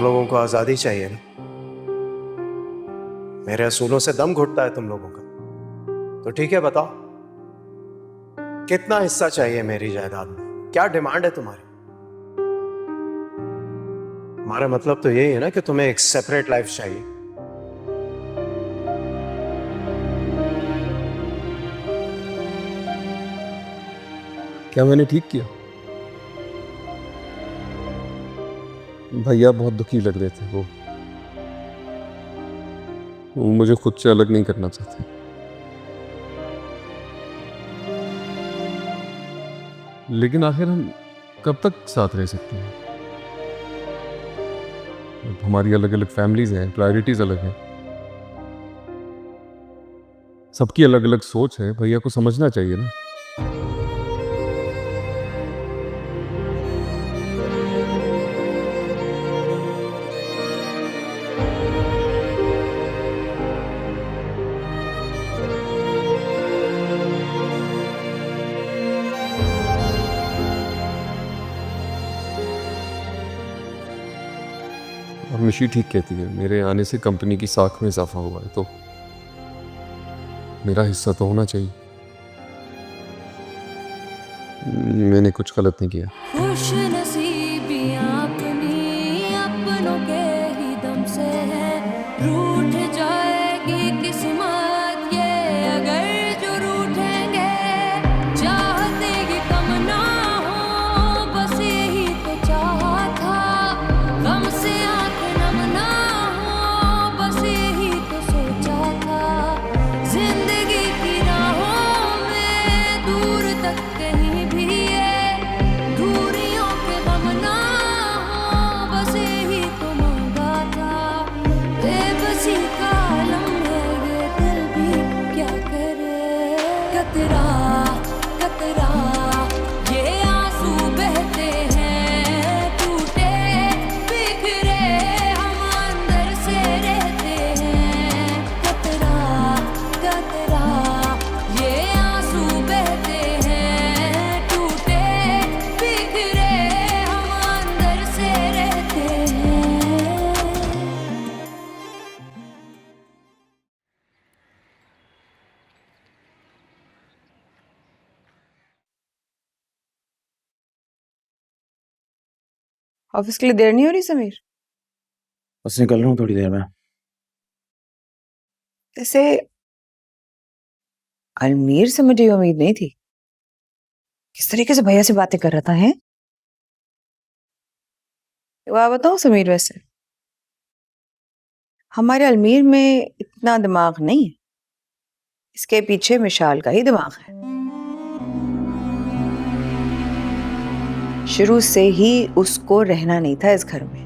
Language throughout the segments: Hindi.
तुम लोगों को आजादी चाहिए ना। मेरे असूलों से दम घुटता है तुम लोगों का। तो ठीक है, बताओ कितना हिस्सा चाहिए मेरी जायदाद में? क्या डिमांड है तुम्हारी? हमारा मतलब तो यही है ना कि तुम्हें एक सेपरेट लाइफ चाहिए। क्या मैंने ठीक किया? भैया बहुत दुखी लग रहे थे। वो मुझे खुद से अलग नहीं करना चाहते। लेकिन आखिर हम कब तक साथ रह सकते हैं? अब हमारी अलग अलग फैमिलीज हैं, प्रायोरिटीज अलग हैं, सबकी अलग अलग सोच है। भैया को समझना चाहिए ना। और मिशी ठीक कहती है, मेरे आने से कंपनी की साख में इजाफा हुआ है, तो मेरा हिस्सा तो होना चाहिए। मैंने कुछ गलत नहीं किया। खुश नसीबियां अपनी अपनों के ही दम से है, रूठ जाएगी किस्मत ये अगर जो रूठेंगे। चाहते ही कम ना हो, बस यही तो चाहा था। गम से आंख नम ना हो, बस यही तो सोचा था। जिंदगी की राहों में दूर तक कहीं भी दूरियों के गम ना हो, बस यही तो मांगा था। बेबसी का आलम है ये दिल भी क्या करे। कतरा कतरा ये आंसू बहते हैं, टूटे बिखरे हम अंदर से रहते हैं। कतरा कतरा ये आंसू बहते हैं, टूटे बिखरे हम अंदर से रहते हैं। ऑफिस के लिए देर नहीं हो रही समीर? बस निकल रहा हूँ थोड़ी देर में। जैसे अलमीर से मुझे ये उम्मीद नहीं थी। किस तरीके से भैया से बातें कर रहा था है। वाह बताओ समीर, वैसे हमारे अलमीर में इतना दिमाग नहीं है, इसके पीछे मिशाल का ही दिमाग है। शुरू से ही उसको रहना नहीं था इस घर में।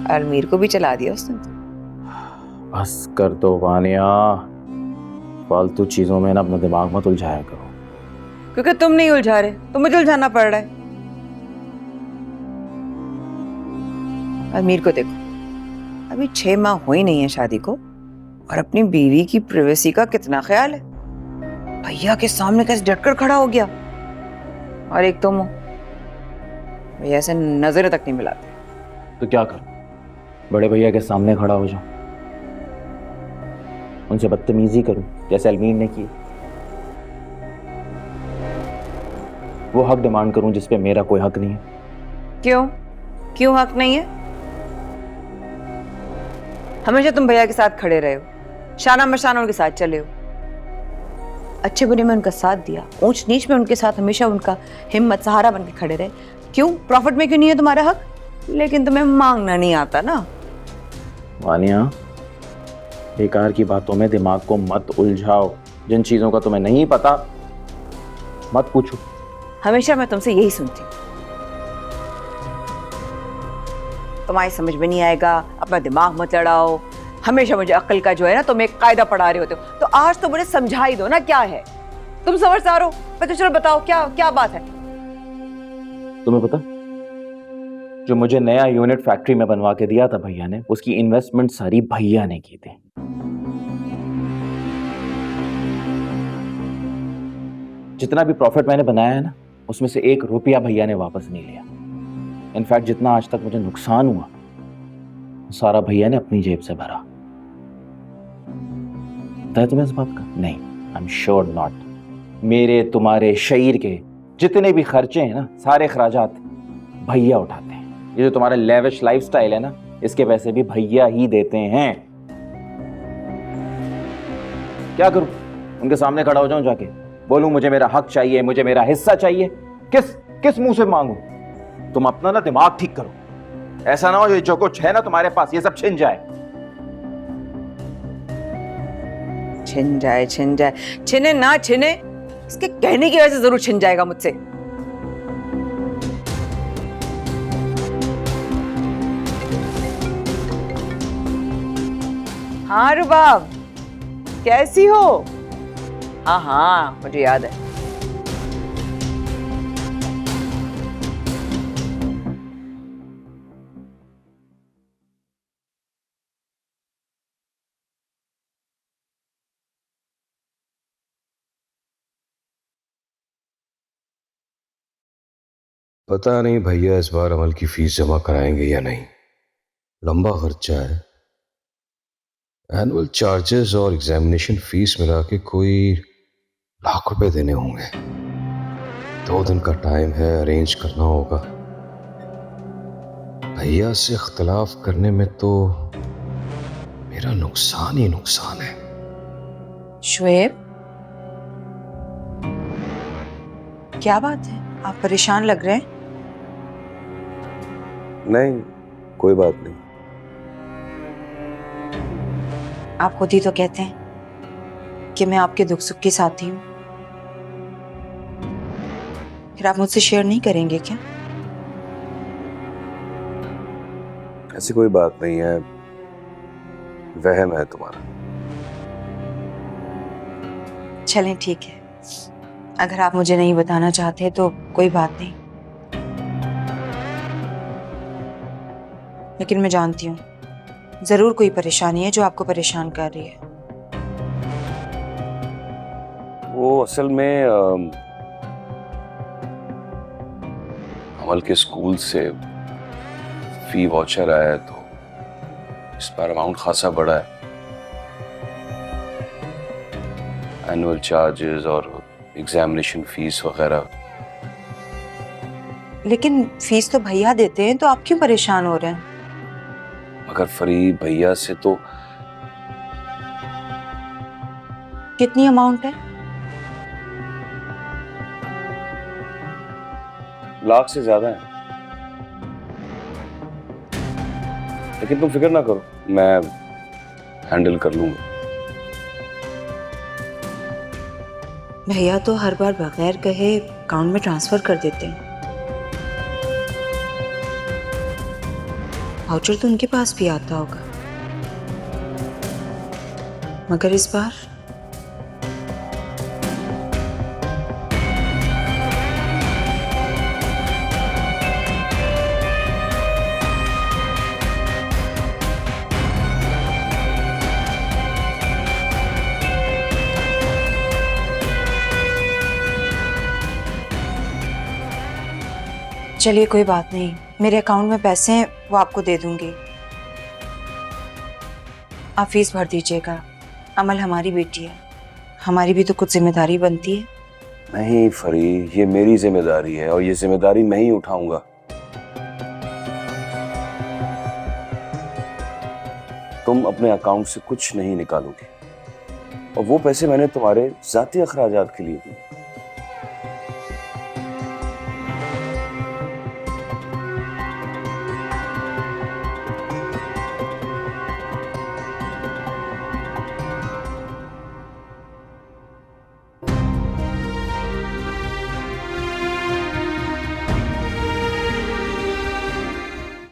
अलमीर को भी चला दिया उसने। बस कर दो वानिया, फालतू चीजों में ना अपना दिमाग मत उलझाया करो। क्योंकि तुम नहीं उलझा रहे तो मुझे उलझाना पड़ रहा है। अलमीर को देखो, अभी 6 माह हो ही नहीं है शादी को, और अपनी बीवी की प्राइवेसी का कितना ख्याल है। भैया के सामने कैसे डटकर खड़ा हो गया। और एक तुम हो, भैया से नजरें तक नहीं मिलाते। तो क्या करूं, बड़े भैया के सामने खड़ा हो जाऊं, उनसे बदतमीजी करूं जैसे अलमीर ने की, वो हक डिमांड करूं जिस पे मेरा कोई हक नहीं है? क्यों क्यों हक नहीं है? हमेशा तुम भैया के साथ खड़े रहे हो, शाना मशाना उनके साथ चले हो, अच्छे बुरे में उनका साथ दिया, ऊंच नीच में उनके साथ हमेशा उनका हिम्मत सहारा बन के खड़े रहे। क्यों, प्रॉफिट में क्यों नहीं है तुम्हारा हक? लेकिन तुम्हें मांगना नहीं आता ना। वानिया, बेकार की बातों में दिमाग को मत उलझाओ। जिन चीजों का तुम्हें नहीं पता मत पूछो। हमेशा मैं तुमसे यही सुनती हूँ, तुम्हारी समझ में नहीं आएगा, अपना दिमाग मत लड़ाओ। हमेशा मुझे अक्ल का जो है ना, तुम एक कायदा पढ़ा रहे होते हो। तो आज तो मुझे समझा ही दो ना, क्या है? तुम समझदार हो, तो चलो बताओ क्या क्या बात है। तुम्हें पता, जो मुझे नया यूनिट फैक्ट्री में बनवा के दिया था भैया ने, उसकी इन्वेस्टमेंट सारी भैया ने की थी। जितना भी प्रॉफिट मैंने बनाया है ना, उसमें से 1 रुपया भैया ने वापस नहीं लिया। इनफैक्ट जितना आज तक मुझे नुकसान हुआ सारा भैया ने अपनी जेब से भरा। पता है तुम्हें इस बात का? नहीं, आई एम श्योर नॉट। मेरे तुम्हारे शरीर के जितने भी खर्चे हैं ना, सारे खर्चात भैया उठाते हैं। ये जो तुम्हारा लेविश लाइफस्टाइल है ना, इसके पैसे भी भैया ही देते हैं। क्या करूं? उनके सामने खड़ा हो जाऊं जाके बोलूं मुझे मेरा हक चाहिए, मुझे मेरा हिस्सा चाहिए? किस मुंह से मांगू? तुम अपना ना दिमाग ठीक करो, ऐसा ना हो ये जो कुछ है ना तुम्हारे पास ये सब छिन जाए। छिन जाए छिने ना छिने, इसके कहने की वजह से जरूर छिन जाएगा मुझसे। हाँ रुबाब, कैसी हो? हाँ मुझे याद है। पता नहीं भैया इस बार अमल की फीस जमा कराएंगे या नहीं। लंबा खर्चा है। एनुअल चार्जेस और एग्जामिनेशन फीस मिला के कोई लाख रुपए देने होंगे। 2 दिन का टाइम है, अरेंज करना होगा। भैया से इख्तिलाफ करने में तो मेरा नुकसान ही नुकसान है। शुएब, क्या बात है? आप परेशान लग रहे हैं। नहीं, कोई बात नहीं। आप खुद ही तो कहते हैं कि मैं आपके दुख सुख के साथी हूं, फिर आप मुझसे शेयर नहीं करेंगे क्या? ऐसी कोई बात नहीं है, वहम है तुम्हारा। चलें ठीक है, अगर आप मुझे नहीं बताना चाहते तो कोई बात नहीं, लेकिन मैं जानती हूँ जरूर कोई परेशानी है जो आपको परेशान कर रही है। वो असल में अमल के स्कूल से फी वाउचर आया है, तो इस बार अमाउंट खासा बड़ा है। एनुअल चार्जेस और एग्जामिनेशन फीस वगैरह। लेकिन फीस तो भैया देते हैं, तो आप क्यों परेशान हो रहे हैं? मगर फरीब भैया से तो कितनी अमाउंट है? लाख से ज्यादा है। लेकिन तुम फिक्र ना करो, मैं हैंडल कर लूंगा। भैया तो हर बार बगैर कहे अकाउंट में ट्रांसफर कर देते हैं। वाउचर तो उनके पास भी आता होगा, मगर इस बार चलिए कोई बात नहीं, मेरे अकाउंट में पैसे हैं, वो आपको दे दूंगी। आप फीस भर दीजिएगा। अमल हमारी बेटी है, हमारी भी तो कुछ जिम्मेदारी बनती है। नहीं फरी, ये मेरी जिम्मेदारी है और ये जिम्मेदारी मैं ही उठाऊंगा। तुम अपने अकाउंट से कुछ नहीं निकालोगे और वो पैसे मैंने तुम्हारे जाती अखराजात के लिए दिए।